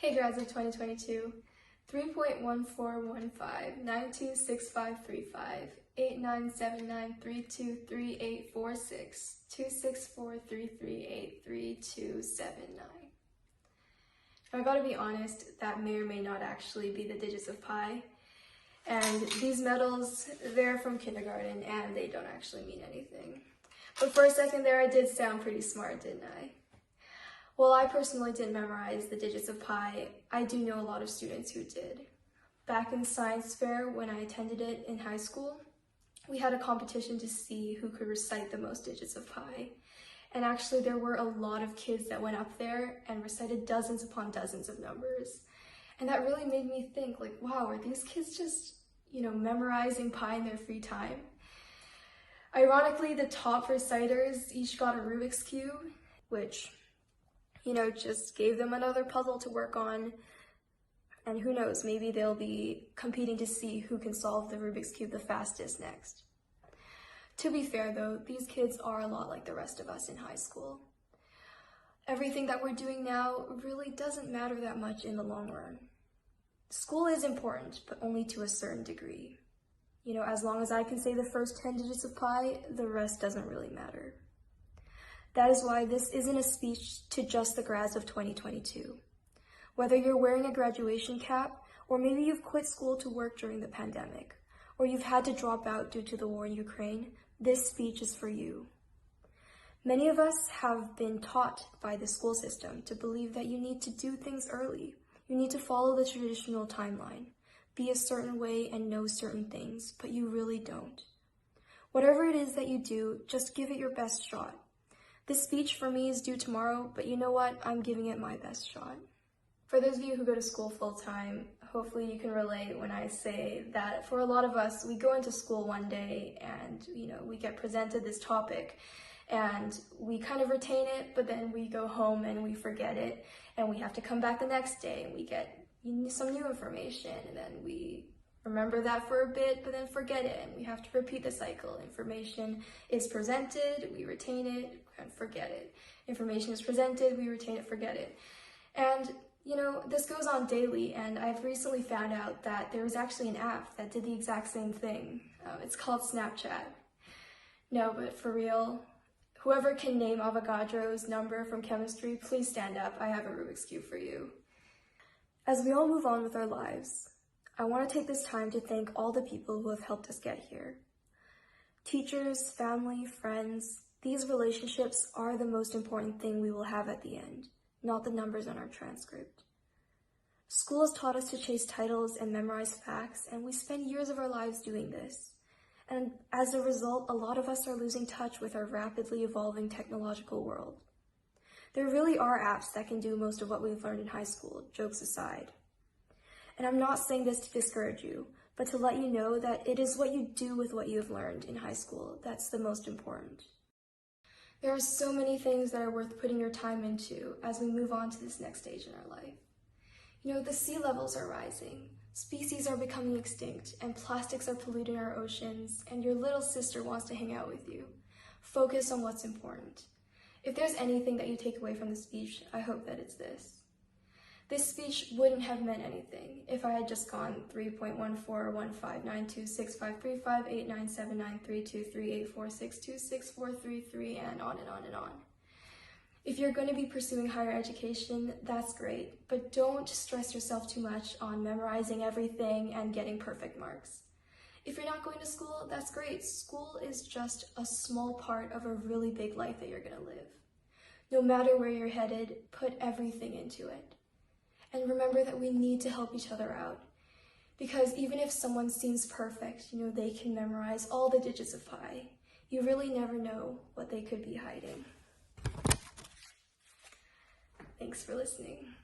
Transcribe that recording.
Hey grads of 2022, 3.1415, 926535, 8979323846, 26433833279. I gotta be honest, that may or may not actually be the digits of pi. And these medals, they're from kindergarten and they don't actually mean anything. But for a second there, I did sound pretty smart, didn't I? Well, I personally didn't memorize the digits of pi. I do know a lot of students who did. Back in science fair, when I attended it in high school, we had a competition to see who could recite the most digits of pi. And actually there were a lot of kids that went up there and recited dozens upon dozens of numbers. And that really made me think, like, wow, are these kids just, memorizing pi in their free time? Ironically, the top reciters each got a Rubik's Cube, which, just gave them another puzzle to work on. And who knows, maybe they'll be competing to see who can solve the Rubik's Cube the fastest next. To be fair though, these kids are a lot like the rest of us in high school. Everything that we're doing now really doesn't matter that much in the long run. School is important, but only to a certain degree. As long as I can say the first 10 digits of pi, the rest doesn't really matter. That is why this isn't a speech to just the grads of 2022. Whether you're wearing a graduation cap, or maybe you've quit school to work during the pandemic, or you've had to drop out due to the war in Ukraine, this speech is for you. Many of us have been taught by the school system to believe that you need to do things early. You need to follow the traditional timeline, be a certain way and know certain things, but you really don't. Whatever it is that you do, just give it your best shot. This speech for me is due tomorrow, but you know what? I'm giving it my best shot. For those of you who go to school full-time, hopefully you can relate when I say that for a lot of us, we go into school one day and, we get presented this topic and we kind of retain it, but then we go home and we forget it and we have to come back the next day and we get some new information and then we remember that for a bit, but then forget it, and we have to repeat the cycle. Information is presented, we retain it, and forget it. Information is presented, we retain it, forget it. And, this goes on daily, and I've recently found out that there was actually an app that did the exact same thing. It's called Snapchat. No, but for real, whoever can name Avogadro's number from chemistry, please stand up. I have a Rubik's Cube for you. As we all move on with our lives, I want to take this time to thank all the people who have helped us get here. Teachers, family, friends, these relationships are the most important thing we will have at the end, not the numbers on our transcript. School has taught us to chase titles and memorize facts, and we spend years of our lives doing this. And as a result, a lot of us are losing touch with our rapidly evolving technological world. There really are apps that can do most of what we've learned in high school, jokes aside. And I'm not saying this to discourage you, but to let you know that it is what you do with what you have learned in high school that's the most important. There are so many things that are worth putting your time into as we move on to this next stage in our life. The sea levels are rising, species are becoming extinct, and plastics are polluting our oceans, and your little sister wants to hang out with you. Focus on what's important. If there's anything that you take away from the speech, I hope that it's this. This speech wouldn't have meant anything if I had just gone 3.14159265358979323846264333 and on and on and on. If you're going to be pursuing higher education, that's great, but don't stress yourself too much on memorizing everything and getting perfect marks. If you're not going to school, that's great. School is just a small part of a really big life that you're going to live. No matter where you're headed, put everything into it. And remember that we need to help each other out. Because even if someone seems perfect, they can memorize all the digits of pi, you really never know what they could be hiding. Thanks for listening.